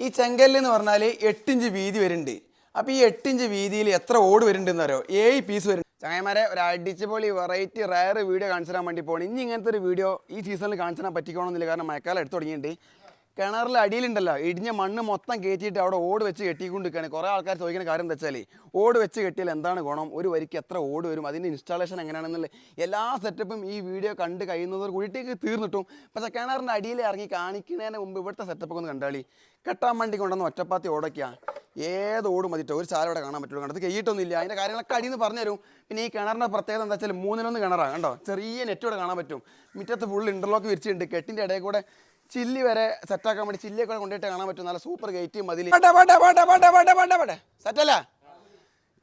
ഈ ചെങ്കല്ല് എന്ന് പറഞ്ഞാൽ 8 ഇഞ്ച് വീതി വരുന്നുണ്ട്. അപ്പോൾ ഈ 8 ഇഞ്ച് വീതിയിൽ എത്ര ഓട് വരുന്നുണ്ടെന്ന് അറിയോ? 7 പീസ് വരും. ചങ്ങായിമാരെ ഒരു അടിച്ചുപൊളി വെറൈറ്റി റയർ വീഡിയോ കാണിച്ചു തരാൻ വേണ്ടി പോകണം. ഇനി ഇങ്ങനത്തെ ഒരു വീഡിയോ ഈ സീസണിൽ കാണിച്ചു തരാൻ പറ്റിക്കണമെന്നില്ല. കാരണം മഴക്കാലം എടുത്തു തുടങ്ങിയിട്ടുണ്ട്. കിണറിൽ അടിയിലുണ്ടല്ലോ ഇടിഞ്ഞ മണ്ണ് മൊത്തം കയറ്റിയിട്ട് അവിടെ ഓട് വെച്ച് കെട്ടിക്കൊണ്ടിരിക്കുകയാണ്. കുറേ ആൾക്കാർ ചോദിക്കുന്ന കാര്യം എന്താ വെച്ചാൽ ഓട് വെച്ച് കെട്ടിയാൽ എന്താണ് ഗുണം, ഒരു വരിക്ക് എത്ര ഓട് വരും, അതിൻ്റെ ഇൻസ്റ്റാളേഷൻ എങ്ങനെയാണെന്നുള്ള എല്ലാ സെറ്റപ്പും ഈ വീഡിയോ കണ്ട് കഴിയുന്നതോട് കൂടിയിട്ടേക്ക് തീർന്നിട്ടും. പക്ഷേ കിണറിൻ്റെ അടിയിൽ ഇറങ്ങി കാണിക്കുന്നതിന് മുമ്പ് ഇവിടുത്തെ സെറ്റപ്പൊക്കെ ഒന്ന് കണ്ടാളി. കെട്ടാൻ വേണ്ടി കൊണ്ടുവന്ന് ഒറ്റപ്പാത്തി ഓടൊക്കെയാണ്. ഏത് ഓട് മതിട്ടോ, ഒരു ചാല ഇവിടെ കാണാൻ പറ്റുള്ളൂ. കണ്ടത് കഴിയിട്ടൊന്നുമില്ല. അതിൻ്റെ കാര്യങ്ങളൊക്കെ അടിയിൽ നിന്ന് പറഞ്ഞു തരും. പിന്നെ ഈ കിണറിൻ്റെ പ്രത്യേകത എന്താ വെച്ചാൽ 3-1 കിണറാണ്. കണ്ടോ, ചെറിയ നെറ്റോടെ കാണാൻ പറ്റും. മുറ്റത്ത് ഫുൾ ഇൻ്റർലോക്ക് വിരിച്ചിട്ടുണ്ട്. കെട്ടിൻ്റെ ഇടയിൽ കൂടെ ചില്ലി വരെ സെറ്റാക്കാൻ വേണ്ടി ചില്ലിയൊക്കെ കൊണ്ടിട്ട് കാണാൻ പറ്റും. നല്ല സൂപ്പർ ഗേറ്റ് മതിൽ സെറ്റല്ല.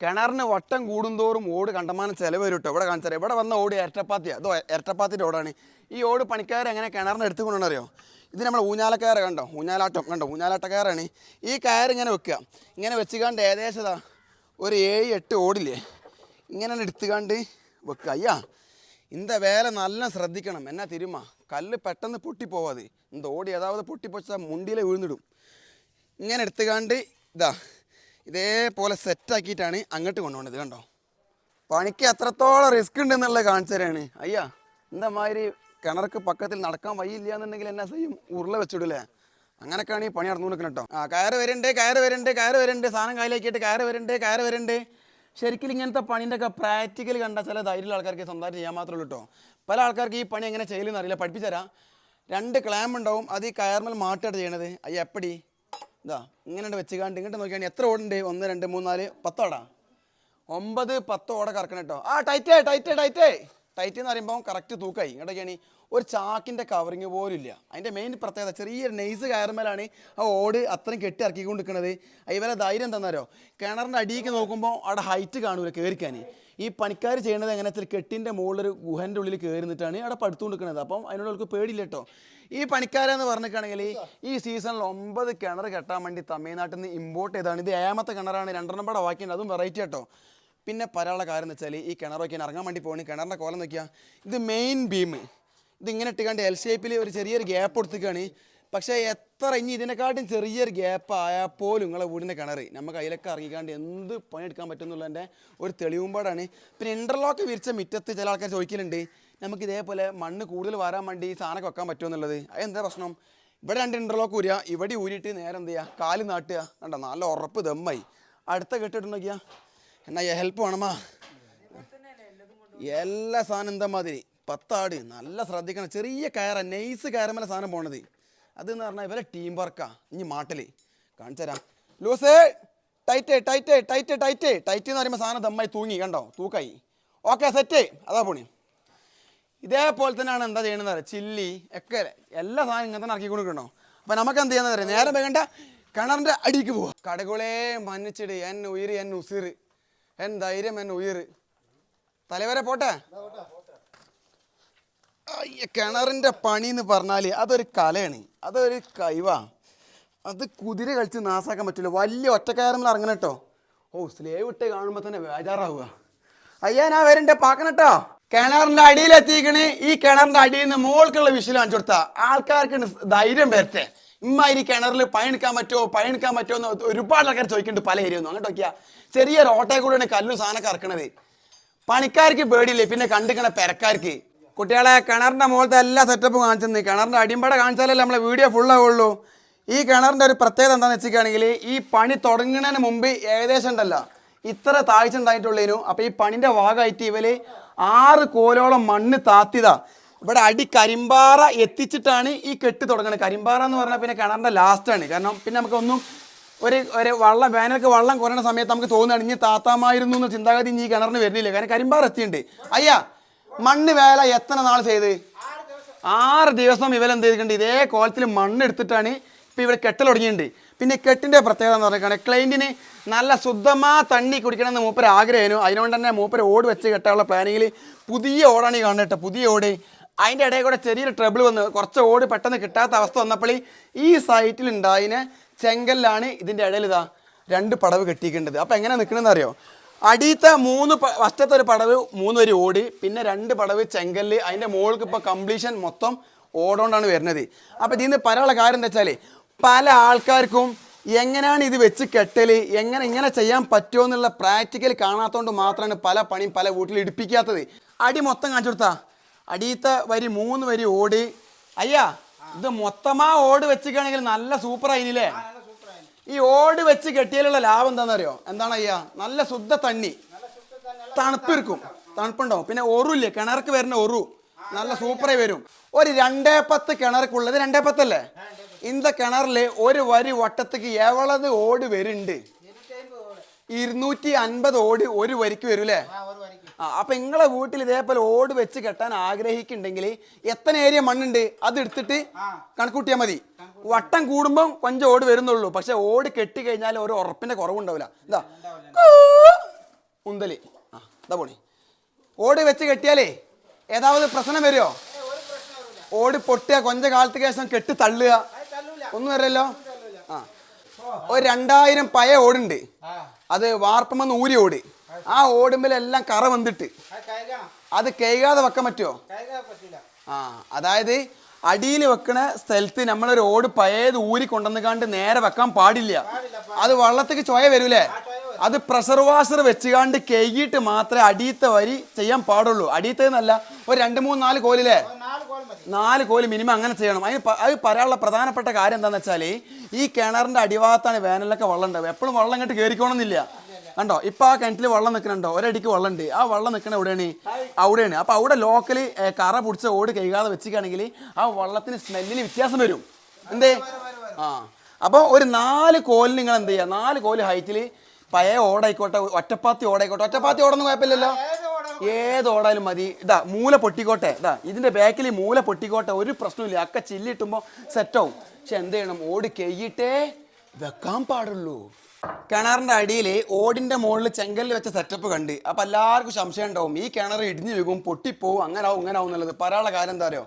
കിണറിന് വട്ടം കൂടുന്തോറും ഓട് കണ്ടമാനം ചിലവ് വരും കേട്ടോ. ഇവിടെ കാണിച്ചാൽ ഇവിടെ വന്ന ഓട് ഇരട്ടപ്പാത്തിയാണ്. അതോ ഇരട്ടപ്പാത്തിൻ്റെ ഓടാണ്. ഈ ഓട് പണിക്കാരെങ്ങനെ കിണറിന് എടുത്തു കൊണ്ടുവന്നറിയോ? ഇത് നമ്മൾ ഊഞ്ഞാലക്കയറ് കണ്ടോ, ഊഞ്ഞാലാട്ടം കണ്ടോ, ഊഞ്ഞാലാട്ടക്കയറാണ്. ഈ കയർ ഇങ്ങനെ വെക്കുക. ഇങ്ങനെ വെച്ചുകാണ്ട് ഏകദേശം ഒരു 7-8 ഓടില്ലേ ഇങ്ങനെ എടുത്തുകാണ്ട് വെക്കുക. അയ്യാ இந்த വേല നല്ല ശ്രദ്ധിക്കണം. എന്നാ തിരുമ കല്ല് പെട്ടെന്ന് പൊട്ടിപ്പോവാതെ. இந்த ഓടി ഏതാവത് പൊട്ടിപ്പൊച്ചാൽ മുണ്ടിയിലെ വീഴ്ന്നിടും. ഇങ്ങനെ എടുത്തുകാണ്ട് ഇതേപോലെ സെറ്റാക്കിയിട്ടാണ് അങ്ങോട്ട് കൊണ്ടുപോകുന്നത്. കണ്ടോ, പണിക്ക് എത്രത്തോളം റിസ്ക് ഉണ്ടെന്നുള്ളത് കാണിച്ചു തരാണ്. അയ്യാ എന്താ മാതിരി കിണർക്ക് പക്കത്തിൽ നടക്കാൻ വയ്യില്ല എന്നുണ്ടെങ്കിൽ എന്നാ ചെയ്യും, ഉരുള വെച്ചിടൂലേ. അങ്ങനെയൊക്കെയാണ് ഈ പണി നടന്നു കൊടുക്കണം കേട്ടോ. കയറ് വരുന്നുണ്ട് സാധനം കയ്യിലാക്കിയിട്ട് കയറ് വരുന്നുണ്ട്. ശരിക്കും ഇങ്ങനത്തെ പണീൻ്റെ ഒക്കെ പ്രാക്ടിക്കൽ കണ്ടാൽ ചില ധൈര്യമുള്ള ആൾക്കാർക്ക് സ്വന്തമായിട്ട് ചെയ്യാൻ മാത്രമേ ഉള്ളൂ കേട്ടോ. പല ആൾക്കാർക്ക് ഈ പണി എങ്ങനെ ചെയ്യലെന്ന് അറിയില്ല. പഠിപ്പിച്ചുതരാം. 2 ക്ലാമ്പ് ഉണ്ടാവും. അത് ഈ കയർമൽ മാറ്റായിട്ട് ചെയ്യണത്. അയ്യ എപ്പടി ഇങ്ങനെ വെച്ചുകാണ്ട് ഇങ്ങോട്ട് നോക്കിയാണെങ്കിൽ എത്ര ഓടുണ്ട്? 1 2 3 4 10 ഓടാ. 9-10 ഓട കറക്കണം കേട്ടോ. ടൈറ്റ് എന്ന് പറയുമ്പോൾ കറക്റ്റ് തൂക്കായി. ഇങ്ങോട്ടൊക്കെയാണ് ഒരു ചാക്കിൻ്റെ കവറിങ് പോലും ഇല്ല. അതിൻ്റെ മെയിൻ പ്രത്യേകത ചെറിയൊരു നെയ്സ് കയറുമേലാണ് ആ ഓട് അത്രയും കെട്ടി ഇറക്കിക്കൊണ്ട് നിൽക്കുന്നത്. അതുപോലെ ധൈര്യം തന്നാരോ, കിണറിൻ്റെ അടിയിലേക്ക് നോക്കുമ്പോൾ അവിടെ ഹൈറ്റ് കാണൂല കയറിക്കാൻ. ഈ പണിക്കാർ ചെയ്യണത് എങ്ങനെ വെച്ചാൽ കെട്ടിൻ്റെ മുകളിലൊരു ഗുഹൻ്റെ ഉള്ളിൽ കയറി നിന്നിട്ടാണ് അവിടെ പടുത്തുകൊണ്ട് നിൽക്കുന്നത്. അപ്പം അതിനോടൊക്കെ പേടിയില്ല കേട്ടോ. ഈ പണിക്കാരെന്ന് പറഞ്ഞിട്ടാണെങ്കിൽ ഈ സീസണിൽ 9 കിണർ കെട്ടാൻ വേണ്ടി തമിഴ്നാട്ടിൽ നിന്ന് ഇമ്പോർട്ട് ചെയ്താണ്. ഇത് 7ാമത്തെ കിണറാണ്. 2 പാടെ ബാക്കിയുണ്ട്. അതും വെറൈറ്റി കേട്ടോ. പിന്നെ പറയാനുള്ള കാര്യം എന്ന് വെച്ചാൽ ഈ കിണർ വയ്ക്കാൻ ഇറങ്ങാൻ വേണ്ടി പോകണം. കിണറിൻ്റെ കോലം നോക്കിയാൽ ഇത് മെയിൻ ബീം ഇതിങ്ങനെ ഇട്ടുകൊണ്ട് എൽ ഷേപ്പിൽ ഒരു ചെറിയൊരു ഗ്യാപ്പ് കൊടുത്തിരിക്കുകയാണ്. പക്ഷേ എത്ര ഇനി ഇതിനെക്കാട്ടും ചെറിയൊരു ഗ്യാപ്പ് ആയാൽ പോലും നിങ്ങളെ വീടിൻ്റെ കിണർ നമുക്ക് അതിലൊക്കെ ഇറങ്ങിക്കാണ്ട് എന്ത് പണിയെടുക്കാൻ പറ്റും എന്നുള്ളതിൻ്റെ ഒരു തെളിവുമ്പാടാണ്. പിന്നെ ഇൻ്റർലോക്ക് വിരിച്ച മുറ്റത്ത് ചില ആൾക്കാർ ചോദിക്കലുണ്ട്, നമുക്ക് ഇതേപോലെ മണ്ണ് കൂടുതൽ വരാൻ വേണ്ടി ഈ സാധനമൊക്കെ വെക്കാൻ പറ്റുമോ എന്നുള്ളത്. അതെന്താ പ്രശ്നം? ഇവിടെ 2 ഇൻ്റർലോക്ക് ഊരുക, ഇവിടെ ഊരിയിട്ട് നേരെ എന്ത് ചെയ്യുക, കാല് നാട്ടുക. കണ്ടോ, നല്ല ഉറപ്പ് ദമ്മായി. അടുത്ത കെട്ടിട്ട് നോക്കിയാൽ എന്നാ ഹെൽപ്പ് വേണമാ. എല്ലാ സാധനം എന്താ മാതിരി 10 ആട്. നല്ല ശ്രദ്ധിക്കണം. ചെറിയ കയറ നെയ്സ് കയറമല്ല സാധനം പോണത്. അതെന്ന് പറഞ്ഞാൽ ഇവരെ ടീം വർക്കാ. ഇനി മാട്ടിൽ കാണിച്ചു തരാം. ലൂസ് ടൈറ്റ് എന്ന് പറയുമ്പോൾ സാധനം ദമ്മായി തൂങ്ങി. കണ്ടോ, തൂക്കായി. Okay set. അതാ പോണി. ഇതേപോലെ തന്നെയാണ് എന്താ ചെയ്യണമെന്ന് അറിയാം. ചില്ലി ഒക്കെ എല്ലാ സാധനം ഇങ്ങനെ തന്നെ ഇറക്കി കൊടുക്കണോ. അപ്പം നമുക്ക് എന്ത് ചെയ്യാന്ന് അറിയാം, നേരം വേണ്ട കിണറിൻ്റെ അടിക്ക് പോവാം. കടകളെ മന്നിച്ചിട് എൻ ഉയിർ എൻ ഉസിർ എൻ ധൈര്യം എൻ ഉയിർ. തലവരെ പോട്ടെ. കിണറിൻ്റെ പണി എന്ന് പറഞ്ഞാൽ അതൊരു കലയാണ്, അതൊരു കഴിവാ. അത് കുതിര കളിച്ച് നാസാക്കാൻ പറ്റില്ല. വലിയ ഒറ്റക്കയറിൽ ഇറങ്ങണം കേട്ടോ. സ്ലേവ് ഇട്ട് കാണുമ്പോൾ തന്നെ ബേജാറാവുക. അയ്യാ ഞാൻ വരണ്ടേ പാക്കണം കേട്ടോ. കിണറിൻ്റെ അടിയിലെത്തിക്കണ്. ഈ കിണറിൻ്റെ അടിയിൽ നിന്ന് മോൾക്കുള്ള വിഷയം കാണിച്ചു കൊടുത്താൽ ആൾക്കാർക്ക് ധൈര്യം വരട്ടെ. ഇമ്മാതിരി കിണറിൽ പണിയെടുക്കാൻ പറ്റുമോ എന്ന് ഒരുപാട് ആൾക്കാർ ചോദിക്കുന്നുണ്ട് പല ഏരിയ ഒന്നും. അങ്ങോട്ട് നോക്കിയാൽ ചെറിയൊരു ഓട്ടയിൽ കൂടെയാണ് കല്ലും സാധനമൊക്കെ ഇറക്കണത്. പണിക്കാർക്ക് പേടിയില്ലേ, പിന്നെ കണ്ടിക്കണ പെരക്കാർക്ക്. കുട്ടികളെ കിണറിൻ്റെ മുകളിലത്തെ എല്ലാ സെറ്റപ്പും കാണിച്ചെന്ന്. കിണറിൻ്റെ അടിമ്പട കാണിച്ചാലല്ലേ നമ്മളെ വീഡിയോ ഫുള്ളാവുള്ളൂ. ഈ കിണറിൻ്റെ ഒരു പ്രത്യേകത എന്താണെന്ന് വെച്ചിട്ടാണെങ്കിൽ ഈ പണി തുടങ്ങുന്നതിന് മുമ്പ് ഏകദേശം ഉണ്ടല്ലോ ഇത്ര താഴ്ച ഉണ്ടായിട്ടുള്ളതിനും. അപ്പോൾ ഈ പണിൻ്റെ ഭാഗമായിട്ട് ഇവര് 6 കോലോളം മണ്ണ് താത്തിയതാ. ഇവിടെ അടി കരിമ്പാറ എത്തിച്ചിട്ടാണ് ഈ കെട്ട് തുടങ്ങുന്നത്. കരിമ്പാറ എന്ന് പറഞ്ഞാൽ പിന്നെ കിണറിൻ്റെ ലാസ്റ്റാണ്. കാരണം പിന്നെ നമുക്കൊന്നും ഒരു വെള്ളം വേനൽക്ക് വെള്ളം കുറയുന്ന സമയത്ത് നമുക്ക് തോന്നുകയാണ് ഇനി താത്താമായിരുന്നു എന്ന ചിന്താഗതി ഇനി ഈ കിണറിന് വരുന്നില്ല. കാരണം കരിമ്പാറ എത്തിയിട്ടുണ്ട്. അയ്യാ മണ്ണ് വേല എത്ര നാൾ ചെയ്ത്? 6 ദിവസം ഇവരെന്ത് ചെയ്തിട്ടുണ്ട്, ഇതേ കോലത്തിൽ മണ്ണ് എടുത്തിട്ടാണ് ഇപ്പോൾ ഇവിടെ കെട്ടൽ തുടങ്ങിയിട്ടുണ്ട്. പിന്നെ കെട്ടിൻ്റെ പ്രത്യേകത എന്ന് പറഞ്ഞാൽ ക്ലൈൻറ്റിന് നല്ല ശുദ്ധമായ തണ്ണി കുടിക്കണമെന്ന് മൂപ്പര് ആഗ്രഹമായിരുന്നു. അതിനുകൊണ്ട് തന്നെ മൂപ്പര് ഓട് വെച്ച് കെട്ടാനുള്ള പ്ലാനിങ്ങിൽ പുതിയ ഓടാണ് ഈ കാണുന്നത് കേട്ടോ. പുതിയ ഓട്. അതിൻ്റെ ഇടയിൽ കൂടെ ചെറിയൊരു ട്രബിൾ വന്ന് കുറച്ച് ഓട് പെട്ടെന്ന് കിട്ടാത്ത അവസ്ഥ വന്നപ്പോൾ ഈ സൈറ്റിലുണ്ടായതിന് ചെങ്കല്ലാണ് ഇതിൻ്റെ ഇടയിൽ 2 പടവ് കെട്ടിക്കേണ്ടത്. അപ്പോൾ എങ്ങനെ നിൽക്കണമെന്ന് അറിയോ? അടിയത്തെ 3 ഫസ്റ്റത്തെ ഒരു പടവ് 3 വരി ഓടി, പിന്നെ 2 പടവ് ചെങ്കല്ല്. അതിൻ്റെ മുകൾക്ക് ഇപ്പോൾ കംപ്ലീഷൻ മൊത്തം ഓടോണ്ടാണ് വരുന്നത്. അപ്പോൾ ഇതിൽ നിന്ന് പറയാനുള്ള കാര്യം എന്താ വെച്ചാൽ പല ആൾക്കാർക്കും എങ്ങനെയാണ് ഇത് വെച്ച് കെട്ടൽ, ഇങ്ങനെ ചെയ്യാൻ പറ്റുമോ എന്നുള്ള പ്രാക്ടിക്കൽ കാണാത്തതുകൊണ്ട് മാത്രമാണ് പല പണിയും പല വീട്ടിൽ ഇടിപ്പിക്കാത്തത്. അടി മൊത്തം കാണിച്ചു കൊടുത്താ അടിയത്തെ വരി 3 വരി ഓട്. അയ്യാ ഇത് മൊത്തമാ ഓട് വെച്ചിട്ടാണെങ്കിൽ നല്ല സൂപ്പർ ആയില്ലേ. ഈ ഓട് വെച്ച് കെട്ടിയാലുള്ള ലാഭം എന്താണെന്നറിയോ? എന്താണ് അയ്യാ? നല്ല ശുദ്ധ തണ്ണി, തണുപ്പിരിക്കും, തണുപ്പുണ്ടാവും. പിന്നെ ഒറുല്ലേ, കിണർക്ക് വരുന്ന ഒറു നല്ല സൂപ്പറായി വരും. ഒരു 210 കിണർക്കുള്ളത് 210 അല്ലേ? இந்த കിണറിൽ ഒരു വരി വട്ടത്തേക്ക് എവളത് ഓട് വരുന്നുണ്ട്? 250 ഓട് ഒരു വരിക്ക് വരും അല്ലേ? അപ്പൊ നിങ്ങളെ വീട്ടിൽ ഇതേപോലെ ഓട് വെച്ച് കെട്ടാൻ ആഗ്രഹിക്കുന്നുണ്ടെങ്കിൽ എത്ര ഏരിയ മണ്ണുണ്ട് അത് എടുത്തിട്ട് കണക്കൂട്ടിയാൽ മതി. വട്ടം കൂടുമ്പോൾ കൊഞ്ചം ഓട് വരുന്നുള്ളൂ. പക്ഷെ ഓട് കെട്ടി കഴിഞ്ഞാൽ ഒരു ഉറപ്പിന്റെ കുറവുണ്ടാവില്ല. എന്താ ഉന്തല് ഇതാ പോണി. ഓട് വെച്ച് കെട്ടിയാലേ ഏതാവത് പ്രശ്നം വരുമോ? ഓട് പൊട്ടുക, കൊഞ്ച കാലത്ത് ശേഷം കെട്ടി തള്ളുക ഒന്നും വരല്ലോ. ഒരു 2000 പഴയ ഓടുണ്ട്, അത് വാർപ്പമെന്ന് ഊരി ഓട്. ആ ഓടുമ്പിലെല്ലാം കറ വന്നിട്ട് അത് കഴുകാതെ വെക്കാൻ പറ്റുമോ? അതായത് അടിയിൽ വെക്കണ സ്ഥലത്ത് നമ്മളൊരു ഓട് പഴയത് ഊരി കൊണ്ടുവന്നുകാണ്ട് നേരെ വെക്കാൻ പാടില്ല. അത് വെള്ളത്തേക്ക് ചൊയ വരൂലേ? അത് പ്രഷർ വാഷർ വെച്ചുകാണ്ട് കഴുകിയിട്ട് മാത്രമേ അടിയത്തെ വരി ചെയ്യാൻ പാടുള്ളൂ. അടിയത്തേന്നല്ല, ഒരു 2, 3, 4 കോലില്ലേ? 4 കോല് മിനിമം അങ്ങനെ ചെയ്യണം. അത് പറയാനുള്ള പ്രധാനപ്പെട്ട കാര്യം എന്താണെന്ന് വെച്ചാൽ ഈ കിണറിന്റെ അടിഭാഗത്താണ് വേനലൊക്കെ വെള്ളം ഉണ്ടാവും. എപ്പോഴും വെള്ളം ഇങ്ങോട്ട് കയറിക്കോണമെന്നില്ല. കണ്ടോ ഇപ്പൊ ആ കിണറ്റിൽ വെള്ളം നിൽക്കുന്നുണ്ടോ? ഒരടിക്ക് വെള്ളം ഉണ്ട്. ആ വെള്ളം നിൽക്കണ എവിടെയാണ്? അവിടെയാണ്. അപ്പൊ അവിടെ ലോക്കല് കറ പിടിച്ച ഓട് കഴുകാതെ വെച്ചിട്ടാണെങ്കിൽ ആ വെള്ളത്തിന് സ്മെല്ലിന് വ്യത്യാസം വരും. എന്തേ? അപ്പോൾ ഒരു 4 കോലിന് നിങ്ങൾ എന്ത് ചെയ്യുക? 4 കോല് ഹൈറ്റിൽ പഴയ ഓടായിക്കോട്ടെ, ഒറ്റപ്പാത്തി ഓടായിക്കോട്ടെ. ഒറ്റപ്പാത്തി ഓടൊന്നും കുഴപ്പമില്ലല്ലോ, ഏത് ഓടായാലും മതി. ഇതാ മൂല പൊട്ടിക്കോട്ടെ, ഇതാ ഇതിന്റെ ബാക്കിൽ മൂല പൊട്ടിക്കോട്ടെ, ഒരു പ്രശ്നമില്ല. അക്ക ചില്ലിട്ടുമ്പോൾ സെറ്റാവും. പക്ഷെ എന്ത് ചെയ്യണം? ഓട് കഴുകിയിട്ടേ വെക്കാൻ പാടുള്ളൂ. കിണറിന്റെ അടിയിൽ ഓടിന്റെ മുകളിൽ ചെങ്കല്ല് വെച്ച സെറ്റപ്പ് കണ്ട്. അപ്പൊ എല്ലാവർക്കും സംശയം ഉണ്ടാവും, ഈ കിണർ ഇടിഞ്ഞു വീകും, പൊട്ടിപ്പോവും, അങ്ങനാവും ഇങ്ങനാവും എന്നുള്ളത്. പറയാനുള്ള കാര്യം എന്താ അറിയോ?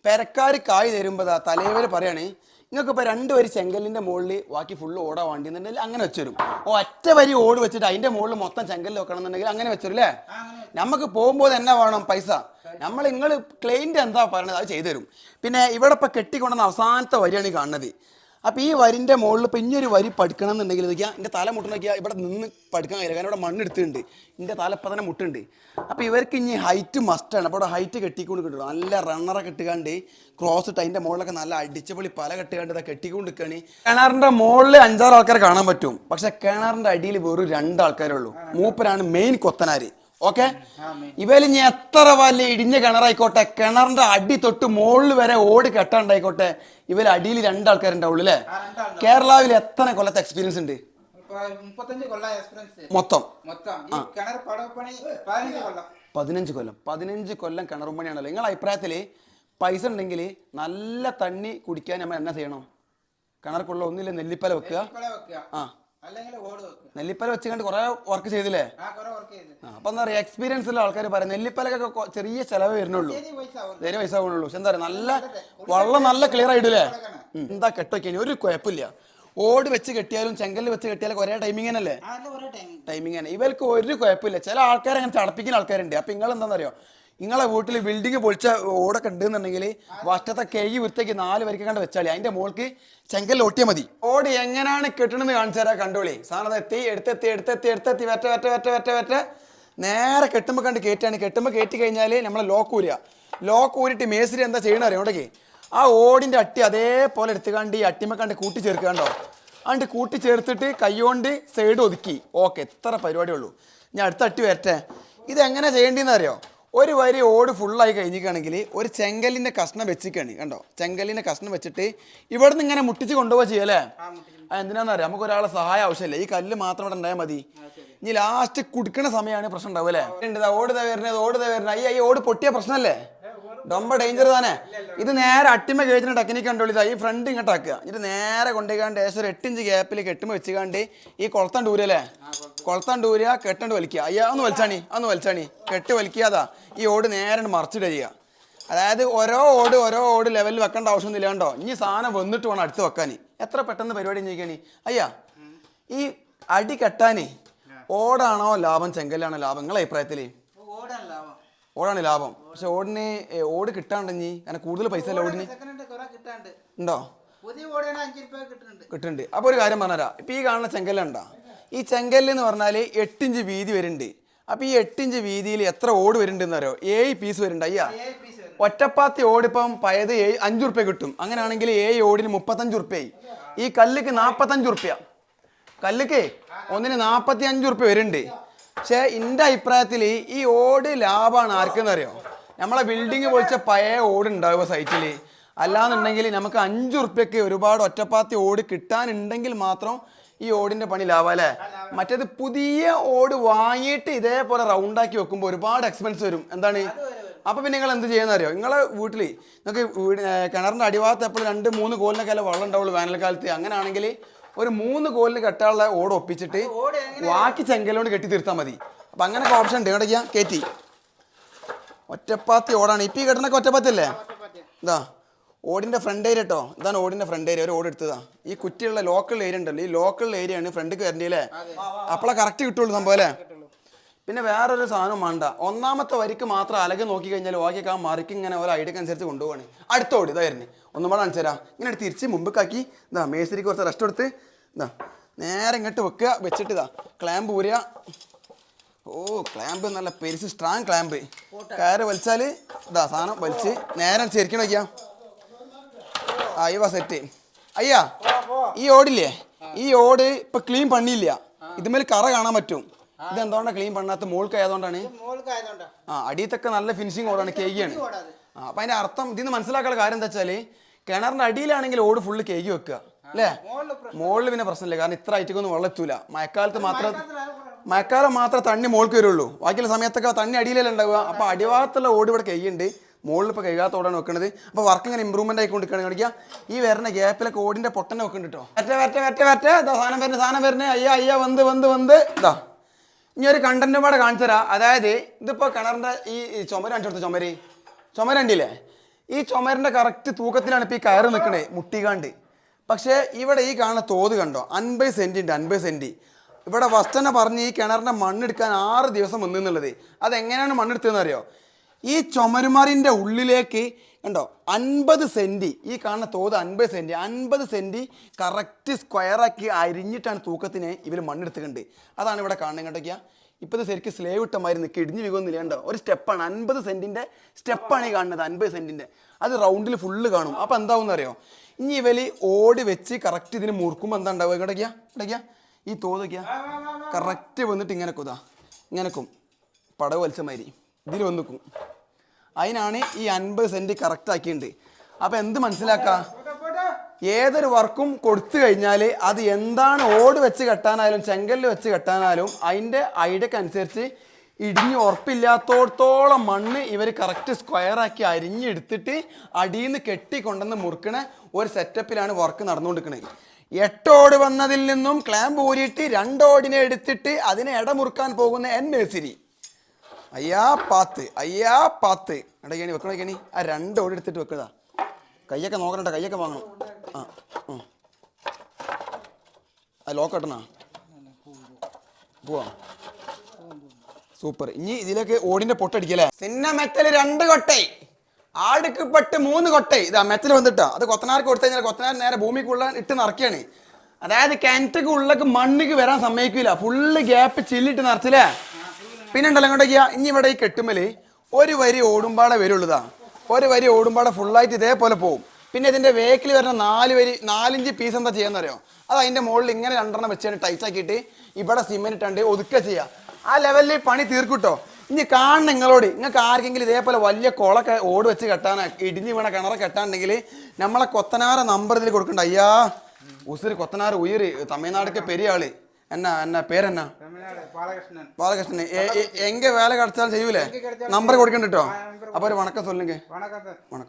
പെരക്കാർ കായ് തരുമ്പോൾ തലവര് പറയാണ്, നിങ്ങൾക്ക് ഇപ്പോൾ 2 വരി ചെങ്കല്ലിന്റെ മുകളിൽ ബാക്കി ഫുള്ള് ഓടാ വേണ്ടിയെന്നുണ്ടെങ്കിൽ അങ്ങനെ വെച്ചുതരും. ഒറ്റ വരി ഓട് വെച്ചിട്ട് അതിന്റെ മുകളിൽ മൊത്തം ചെങ്കല്ല് വെക്കണം എന്നുണ്ടെങ്കിൽ അങ്ങനെ വെച്ചുതരും അല്ലേ? നമുക്ക് പോകുമ്പോൾ തന്നെ വേണം പൈസ. നിങ്ങൾ ക്ലൈന്റ് എന്താ പറയണത് അത് ചെയ്തു തരും. പിന്നെ ഇവിടെ ഇപ്പൊ കെട്ടിക്കൊണ്ടുവന്ന അവസാനത്തെ വരിയാണ് ഈ കാണുന്നത്. അപ്പോൾ ഈ വരിൻ്റെ മുകളിൽ ഇപ്പോൾ ഇനിയൊരു വരി പഠിക്കണം എന്നുണ്ടെങ്കിൽ നോക്കിയാൽ എൻ്റെ തല മുട്ട നോക്കിയാൽ ഇവിടെ നിന്ന് പഠിക്കാൻ കഴിയില്ല. കാരണം ഇവിടെ മണ്ണെടുത്തുണ്ട്, എൻ്റെ തലപ്പം തന്നെ മുട്ടുണ്ട്. അപ്പോൾ ഇവർക്ക് ഇനി ഹൈറ്റ് മസ്റ്റാണ്. അപ്പോൾ ഇവിടെ ഹൈറ്റ് കെട്ടിക്കൊണ്ട് കിട്ടും. നല്ല റണ്ണറെ കെട്ടുകാണ്ട് ക്രോസ് ഇട്ട് അതിൻ്റെ മുകളിലൊക്കെ നല്ല അടിച്ചുപൊളി പല കെട്ടുകാണ്ട് ഇതൊക്കെ കെട്ടിക്കൊണ്ട് നിൽക്കുകയാണ്. കിണറിൻ്റെ മുകളിൽ 5-6 ആൾക്കാരെ കാണാൻ പറ്റും. പക്ഷെ കിണറിൻ്റെ അടിയിൽ വെറും 2 ആൾക്കാരേ ഉള്ളൂ. മൂപ്പരാണ് മെയിൻ കൊത്തനാര്. ഓക്കെ, ഇവര് ഇനി എത്ര വലിയ ഇടിഞ്ഞ കിണറായിക്കോട്ടെ, കിണറിന്റെ അടി തൊട്ട് മുകളിൽ വരെ ഓട് കെട്ടാണ്ടായിക്കോട്ടെ, ഇവര് അടിയിൽ 2 ആൾക്കാരുണ്ടാവുള്ളൂ അല്ലേ? കേരളാവിൽ എത്ര കൊല്ലത്തെ എക്സ്പീരിയൻസ് ഉണ്ട്? 35 കൊല്ലം എക്സ്പീരിയൻസ്. മൊത്തം 15 കൊല്ലം. 15 കൊല്ലം കിണറും പണിയാണല്ലോ. നിങ്ങളുടെ അഭിപ്രായത്തിൽ പൈസ ഉണ്ടെങ്കിൽ നല്ല തണ്ണി കുടിക്കാൻ നമ്മൾ എന്നാ ചെയ്യണം? കിണർക്കുള്ള ഒന്നില്ല നെല്ലിപ്പല വെക്കുക. നെല്ലിപ്പല വെച്ചുകൊണ്ട് കുറെ വർക്ക് ചെയ്തില്ലേ? അപ്പൊ എന്താ പറയാ, എക്സ്പീരിയൻസ് ഉള്ള ആൾക്കാർ പറയാം നെല്ലിപ്പലക്കൊക്കെ ചെറിയ ചെലവ് വരുന്നുള്ളൂ, ചെറിയ പൈസ ആവുന്നുള്ളൂ. പക്ഷെ എന്താ പറയാ, നല്ല വെള്ളം നല്ല ക്ലിയർ ആയിട്ടില്ലേ? എന്താ കെട്ടൊക്കെ ഒരു കുഴപ്പമില്ല. ഓട് വെച്ച് കെട്ടിയാലും ചെങ്കല്ല് വെച്ച് കെട്ടിയാലും ഒരേ ടൈമിങ് തന്നെയല്ലേ? ടൈമിങ് തന്നെ. ഇവർക്ക് ഒരു കുഴപ്പമില്ല. ചില ആൾക്കാർ അങ്ങനെ ചടപ്പിക്കുന്ന ആൾക്കാരുണ്ട്. അപ്പൊ നിങ്ങൾ എന്താണെന്നറിയോ, നിങ്ങളെ വീട്ടിൽ ബിൽഡിങ് പൊളിച്ച ഓടൊക്കെ ഉണ്ടെന്നുണ്ടെങ്കിൽ വട്ടത്തെ കൈ വൃത്തിക്ക് 4 വരിക്ക് കണ്ട് വെച്ചാൽ അതിന്റെ മുകൾക്ക് ചെങ്കല്ല് ഒട്ടിയാൽ മതി. ഓട് എങ്ങനെയാണ് കെട്ടണമെന്ന് കാണിച്ചു തരാം, കണ്ടോളി. സാധനം എടുത്തെത്തി വെറ്റ നേരെ കെട്ടുമ്പോൾ കണ്ട് കയറ്റാണ്. കെട്ടുമ്പോൾ കയറ്റി കഴിഞ്ഞാൽ നമ്മളെ ലോക്ക് ഊരിട്ട് മേസ്തിരി എന്താ ചെയ്യണ അറിയാം? ഇവിടേക്ക് ആ ഓടിന്റെ അട്ടി അതേപോലെ എടുത്തുകാണ്ട് ഈ അട്ടിമ കണ്ട് കൂട്ടിച്ചേർക്കണ്ടോ? അതുകൊണ്ട് കൂട്ടിച്ചേർത്തിട്ട് കൈകൊണ്ട് സൈഡ് ഒതുക്കി. ഓക്കെ, എത്ര പരിപാടിയേ ഉള്ളൂ. ഞാൻ അടുത്ത അട്ടി വരട്ടെ. ഇതെങ്ങനെ ചെയ്യേണ്ടതെന്ന് അറിയോ? ഒരു വരി ഓട് ഫുള്ളായി കഴിഞ്ഞിരിക്കുകയാണെങ്കിൽ ഒരു ചെങ്കല്ലിൻ്റെ കഷ്ണം വെച്ചിരിക്കുകയാണ്. കണ്ടോ, ചെങ്കല്ലിൻ്റെ കഷ്ണം വെച്ചിട്ട് ഇവിടെ നിന്ന് ഇങ്ങനെ മുട്ടിച്ച് കൊണ്ടുപോവുക ചെയ്യല്ലേ? എന്തിനാണെന്ന് അറിയാം, നമുക്ക് ഒരാളെ സഹായം ആവശ്യമില്ല. ഈ കല്ല് മാത്രം ഇവിടെ ഉണ്ടായാൽ മതി. ഇനി ലാസ്റ്റ് കുടിക്കുന്ന സമയമാണ് പ്രശ്നം ഉണ്ടാവും അല്ലേ? ഓട് വരുന്നത് ഈ ഓട് പൊട്ടിയ പ്രശ്നമല്ലേ? ரொம்ப ഡേഞ്ചർ തന്നെ. ഇത് നേരെ അട്ടിമ കഴിച്ചിട്ട് ടെക്നിക്ക് കണ്ടോളിതാ. ഈ ഫ്രണ്ട് ഇങ്ങോട്ട് ആക്കുക. ഇത് നേരെ കൊണ്ടുപോയിക്കാണ്ട് ഏകദേശം ഒരു 8 ഇഞ്ച് ഗ്യാപ്പിൽ കെട്ടുമ്പോൾ വെച്ചുകാണ്ട് ഈ കൊളത്താണ്ട് ഊരല്ലേ? കൊളത്താണ്ട് ഊരുക, കെട്ടണ്ട് വലിക്കുക. അയ്യാ ഒന്ന് വലിച്ചാണി കെട്ട് വലിക്കാതാ ഈ ഓട് നേരെ മറിച്ചിടുക ചെയ്യുക. അതായത് ഓരോ ഓട് ലെവലിൽ വെക്കേണ്ട ആവശ്യമൊന്നും ഇല്ലാണ്ടോ. ഇനി സാധനം വന്നിട്ട് വേണം അടുത്ത് വെക്കാൻ. എത്ര പെട്ടെന്ന് പരിപാടി ചോദിക്കണി. അയ്യാ, ഈ അടി കെട്ടാനേ ഓടാണോ ലാഭം ചെങ്കല്ലാണോ ലാഭം നിങ്ങളെ അഭിപ്രായത്തിൽ? ഓടാണ് ലാഭം. പക്ഷെ ഓട് കിട്ടാണ്ടെങ്കിൽ കാരണം കൂടുതൽ പൈസ അല്ല ഓടിന് ഉണ്ടോ? പുതിയ ഓടിയാണ് 5 രൂപ കിട്ടുന്നുണ്ട്. അപ്പോൾ ഒരു കാര്യം പറഞ്ഞുതരാം. ഇപ്പം ഈ കാണുന്ന ചെങ്കല്ലുണ്ടോ, ഈ ചെങ്കല്ല് എന്ന് പറഞ്ഞാൽ 8 ഇഞ്ച് വീതി വരുന്നുണ്ട്. അപ്പോൾ ഈ 8 ഇഞ്ച് വീതിയിൽ എത്ര ഓട് വരുന്നുണ്ടെന്ന് അറിയോ? 7 പീസ് വരുന്നുണ്ട്. അയ്യാ, ഒറ്റപ്പാത്തി ഓട് ഇപ്പം പയത് 5 റുപ്യ കിട്ടും. അങ്ങനെയാണെങ്കിൽ 7 ഓടിന് 35 റുപ്യായി. ഈ കല്ലിക്ക് 45 റുപ്യ, കല്ലിക്ക് ഒന്നിന് 45 റുപ്യ വരുന്നുണ്ട്. പക്ഷേ എൻ്റെ അഭിപ്രായത്തിൽ ഈ ഓട് ലാഭമാണ്. ആർക്കെന്ന് അറിയോ? നമ്മളെ ബിൽഡിങ് പൊളിച്ച പഴയ ഓട് ഉണ്ടാവുക സൈറ്റിൽ. അല്ലാന്നുണ്ടെങ്കിൽ നമുക്ക് 5 റുപ്യക്ക് ഒരുപാട് ഒറ്റപ്പാത്തി ഓട് കിട്ടാനുണ്ടെങ്കിൽ മാത്രം ഈ ഓടിൻ്റെ പണി ലാഭം അല്ലേ. മറ്റേത് പുതിയ ഓട് വാങ്ങിയിട്ട് ഇതേപോലെ റൗണ്ടാക്കി വെക്കുമ്പോൾ ഒരുപാട് എക്സ്പെൻസ് വരും. എന്താണ്? അപ്പോൾ പിന്നെ നിങ്ങൾ എന്ത് ചെയ്യുന്ന അറിയോ? നിങ്ങളെ വീട്ടിൽ നിങ്ങൾക്ക് കിണറിൻ്റെ അടിഭാഗത്ത് എപ്പോഴും 2-3 കോലിനൊക്കെ അല്ല വെള്ളം ഉണ്ടാവുള്ളൂ വേനൽക്കാലത്ത്. അങ്ങനെയാണെങ്കിൽ ഒരു 3 കോലിന് കെട്ടാനുള്ള ഓട് ഒപ്പിച്ചിട്ട് ബാക്കി ചെങ്കലോണ്ട് കെട്ടി തീർത്താൽ മതി. അപ്പം അങ്ങനെയൊക്കെ ഓപ്ഷൻ ഉണ്ട്. എവിടേക്കാ കയറ്റി ഒറ്റപ്പാത്തി ഓടാണ്. ഇപ്പം ഈ കെട്ടണൊക്കെ ഒറ്റപ്പാത്തി അല്ലേ? ഇതാ ഓടിൻ്റെ ഫ്രണ്ട് ഏരിയ കേട്ടോ. ഇതാണ് ഓടിൻ്റെ ഫ്രണ്ട് ഏരിയ. ഒരു ഓട് എടുത്തതാ. ഈ കുറ്റിയുള്ള ലോക്കൽ ഏരിയ ഉണ്ടല്ലോ, ഈ ലോക്കൽ ഏരിയയാണ് ഫ്രണ്ടിക്ക് വരേണ്ടി അല്ലേ? അപ്പോളെ കറക്റ്റ് കിട്ടുള്ളൂ സംഭവം അല്ലേ. പിന്നെ വേറൊരു സാധനം വേണ്ട. ഒന്നാമത്തെ വരിക്ക് മാത്രം അലകെ നോക്കി കഴിഞ്ഞാൽ ബാക്കിയൊക്കെ ആ മറിക്ക് ഇങ്ങനെ ഓരോ ഐഡിയക്ക് അനുസരിച്ച് കൊണ്ടുപോവാണ്. അടുത്ത ഓടി ഇതായിരുന്നു. ഒന്നും കൂടെ കാണിച്ചു തരാം. ഇങ്ങനെ തിരിച്ച് മുമ്പക്കാക്കി ഇതാ മേസ്തിരിക്ക് കുറച്ച് റെസ്റ്റ് കൊടുത്ത് ഇതാ നേരെ ഇങ്ങോട്ട് വെക്കുക. വെച്ചിട്ട് ഇതാ ക്ലാമ്പ് ഊരുക. ഓ, ക്ലാമ്പ് നല്ല പെരിച്ച് സ്ട്രോങ് ക്ലാമ്പ്. കയറ് വലിച്ചാൽ ഇതാ സാധനം വലിച്ച് നേരെ ശരിക്കണം വയ്ക്കാം. അയ്യ സെറ്റ്. അയ്യാ, ഈ ഓടില്ലേ, ഈ ഓട് ഇപ്പൊ ക്ലീൻ പണിയില്ല. ഇതുമേൽ കറ കാണാൻ പറ്റും. ഇതെന്തുകൊണ്ടാണ് ക്ലീൻ പണ്ണാത്ത? മോൾക്ക് ആയതുകൊണ്ടാണ്. അടിയത്തൊക്കെ നല്ല ഫിനിഷിങ് ഓടാണ്, കേക്കിയാണ്. അപ്പൊ അതിന്റെ അർത്ഥം ഇതിന്ന് മനസ്സിലാക്കാനുള്ള കാര്യം എന്താ വെച്ചാല്, കിണറിന്റെ അടിയിലാണെങ്കിൽ ഓട് ഫുള്ള് കേക്ക് വെക്കുക അല്ലേ. മുകളിൽ പിന്നെ പ്രശ്നമില്ല, കാരണം ഇത്ര ഐറ്റക്കൊന്നും വെള്ളം എത്തൂല. മഴക്കാലം മാത്രമേ തണ്ണി മോൾക്ക് വരുള്ളൂ. ബാക്കിയുള്ള സമയത്തൊക്കെ തണ്ണി അടിയിലല്ലേ ഉണ്ടാവുക. അപ്പൊ അടിഭാഗത്തുള്ള ഓട് ഇവിടെ കൈയുണ്ട്, മുകളിൽ ഇപ്പോൾ കൈകാത്ത ഓടാണ് വെക്കുന്നത്. അപ്പോൾ വർക്ക് ഇങ്ങനെ ഇമ്പ്രൂവ്മെന്റ് ആയിക്കൊണ്ടിരിക്കുകയാണ്. കാണിക്കുക ഈ വരുന്ന ഗ്യാപ്പിലൊക്കെ ഓടിന്റെ പൊട്ടനെ വെക്കുന്നുണ്ട് കേട്ടോ. വരട്ടെ ഇതാ സാധനം വരുന്നേ. അയ്യ വന്ന് ഇതാ ഇനി ഒരു കണ്ടന്റ് പാടെ കാണിച്ചു തരാം. അതായത് ഇതിപ്പോൾ കിണറിൻ്റെ ഈ ചുമര് കാണിച്ചെടുത്ത ചുമര് കണ്ടില്ലേ? ഈ ചുമരിൻ്റെ കറക്റ്റ് തൂക്കത്തിലാണ് ഇപ്പോൾ ഈ കയറ് നിൽക്കണേ, മുട്ടികാണ്ട്. പക്ഷേ ഇവിടെ ഈ കാണുന്ന തോത് കണ്ടോ, 50 സെൻറ്റി ഉണ്ട്. 50 സെൻറ്റി. ഇവിടെ ഫസ്റ്റ് തന്നെ പറഞ്ഞ് ഈ കിണറിൻ്റെ മണ്ണെടുക്കാൻ 6 ദിവസം വന്നെന്നുള്ളത്. അതെങ്ങനെയാണ് മണ്ണെടുത്തതെന്ന് അറിയോ? ഈ ചുമരുമാറിൻ്റെ ഉള്ളിലേക്ക് കണ്ടോ 50 സെൻറ്റി, ഈ കാണുന്ന തോത് 50 സെൻറ്റി, 50 സെൻറ്റി കറക്റ്റ് സ്ക്വയറാക്കി അരിഞ്ഞിട്ടാണ് തൂക്കത്തിന് ഇവർ മണ്ണെടുത്തുകൊണ്ട്. അതാണ് ഇവിടെ കാണുന്നത്. കേട്ടോക്കിയാ ഇപ്പോൾ ഇത് ശരിക്കും സ്ലേവ് ഇട്ട മാതിരി നിൽക്കുക, ഇടിഞ്ഞ് വീകൊന്നുമില്ല. കണ്ടോ ഒരു സ്റ്റെപ്പാണ്, 50 സെൻറ്റിൻ്റെ സ്റ്റെപ്പാണ് ഈ കാണുന്നത്. 50 സെൻറ്റിൻ്റെ അത് റൗണ്ടിൽ ഫുള്ള് കാണും. അപ്പോൾ എന്താവും അറിയോ? ഇനി ഇവര് ഓടി വെച്ച് കറക്റ്റ് ഇതിന് മുറുക്കുമ്പോൾ എന്താ ഉണ്ടാവുക? ഇങ്ങോട്ടേക്കാ ഈ തോതൊക്കെയാ കറക്റ്റ് വന്നിട്ട് ഇങ്ങനെക്കും പടവ് വലിച്ച മാതിരി ഇതിൽ വന്നിക്കും. അതിനാണ് ഈ 50 സെൻറ്റ് കറക്റ്റ് ആക്കിയിട്ടുണ്ട്. അപ്പം എന്ത് മനസ്സിലാക്കുക? ഏതൊരു വർക്കും കൊടുത്തു കഴിഞ്ഞാൽ അത് എന്താണ് ഓട് വെച്ച് കെട്ടാനായാലും ചെങ്കല്ല് വെച്ച് കെട്ടാനായാലും അതിൻ്റെ ഐഡിയക്ക് അനുസരിച്ച് ഇടിഞ്ഞ് ഉറപ്പില്ലാത്തോടത്തോളം മണ്ണ് ഇവർ കറക്റ്റ് സ്ക്വയറാക്കി അരിഞ്ഞെടുത്തിട്ട് അടിയിൽ നിന്ന് കെട്ടിക്കൊണ്ടെന്ന് മുറുക്കണ ഒരു സെറ്റപ്പിലാണ് വർക്ക് നടന്നുകൊണ്ടിരിക്കുന്നത്. 8 ഓട് വന്നതിൽ നിന്നും ക്ലാമ്പ് ഊരിയിട്ട് 2 ഓടിനെ എടുത്തിട്ട് അതിനെ ഇടമുറുക്കാൻ പോകുന്ന മേസ്തിരി. അയ്യാ പാത്ത് ഇടയ്ക്കണി വെക്കണി. ആ 2 ഓടി എടുത്തിട്ട് വെക്കുക. കയ്യൊക്കെ നോക്കണ്ട, കയ്യൊക്കെ വാങ്ങണം. ആ ലോക്ക് കെട്ടണ പോവാ. സൂപ്പർ. ഇനി ഇതിലേക്ക് ഓടിന്റെ പൊട്ടടിക്കല്ലേ. സിന്ന മെറ്റൽ 2 കൊട്ടൈ, ആടുക്ക് പെട്ട് 3 കൊട്ടൈ. ഇതാ മെറ്റൽ വന്നിട്ടാ. അത് കൊത്തനാർക്ക് കൊടുത്തു കഴിഞ്ഞാൽ കൊത്തനാർ നേരെ ഭൂമിക്കുള്ള ഇട്ട് നിറയ്ക്കാണ്. അതായത് കിണറ്റക്ക് ഉള്ളക്ക് മണ്ണിക്ക് വരാൻ സമ്മതിക്കില്ല. ഫുള്ള് ഗ്യാപ്പ് ചില്ലിട്ട് നിറച്ചില്ലേ. പിന്നെ ഉണ്ടല്ലോ ഇങ്ങോട്ടേക്കാ. ഇനി ഇവിടെ ഈ കെട്ടുമ്മല് ഒരു വരി ഓടുമ്പാടെ വരുള്ളതാ. ഒരു വരി ഓടുമ്പാടെ ഫുള്ളായിട്ട് ഇതേപോലെ പോകും. പിന്നെ ഇതിന്റെ വേക്കിൽ വരുന്ന 4 ഇഞ്ച് പീസ് എന്താ ചെയ്യാന്നറിയോ? അത് അതിന്റെ മുകളിൽ ഇങ്ങനെ 2 വെച്ചാണ് ടൈറ്റ് ആക്കിയിട്ട് ഇവിടെ സിമെന്റ് ഇട്ടുണ്ട് ഒതുക്കുക ചെയ്യുക. ആ ലെവലിൽ പണി തീർക്കൂട്ടോ. ഇനി കാണണം നിങ്ങൾക്ക് ആർക്കെങ്കിലും ഇതേപോലെ വലിയ കുളക്കെ ഓട് വെച്ച് കെട്ടാനോ ഇടിഞ്ഞ് വീണ കിണറ കെട്ടാണ്ടെങ്കിൽ നമ്മളെ കൊത്തനാര നമ്പർ ഇതിൽ കൊടുക്കണ്ട. അയ്യാ ഉസിര് കൊത്തനാർ ഉയര് തമിഴ്നാടൊക്കെ പെരിയ ആള്. എന്നാ പേരെന്നാ? ബാലകൃഷ്ണൻ. എങ്ക വേല കടച്ചാൽ ചെയ്യൂലേ? നമ്പർ കൊടുക്കണ്ട കേട്ടോ. അപ്പോൾ ഒരു വണക്കം സൊല്ലുങ്ക. വണക്കം.